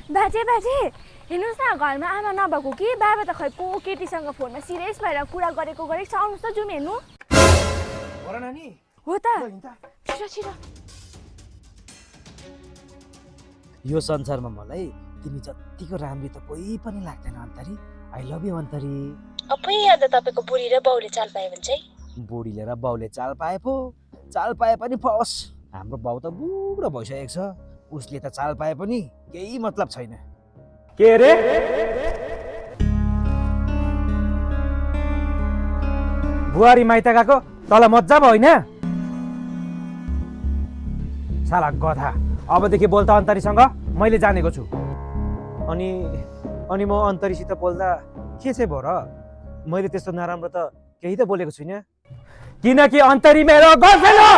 बाजे हेर्नुहोस् न घरमा आमा नभएको कि बाबा त खै को केटीसँग फोनमा सिरियस भएर कुरा गरेको गरेको छ आउनुहोस् त जाउँ हेर्नु हो त छिटो यो संसारमा मलाई तिमी जतिको राम्री त कोही पनि लाग्दैन Antari. I love you Antari. अबै याद तपाईको बुढी र बाउले चाल पाए भने चाहिँ बुढीले र बाउले चाल पाए पो चाल पाए पनि फस। हाम्रो बाउ त बुढो भइसकेको छ, उसले त चाल पाए पनि केही मतलब छैन। के रे बुहारी माइत गएको तल मजा भयो होइन? साला गधा, अबदेखि बोल्दा अन्तरीसँग मैले जानेको छु। अनि म अन्तरीसित बोल्दा के चाहिँ भयो र? मैले त्यस्तो नराम्रो त केही त बोलेको छुइनँ, किनकि अन्तरी मेरो गर्लफ्रेन्ड हो।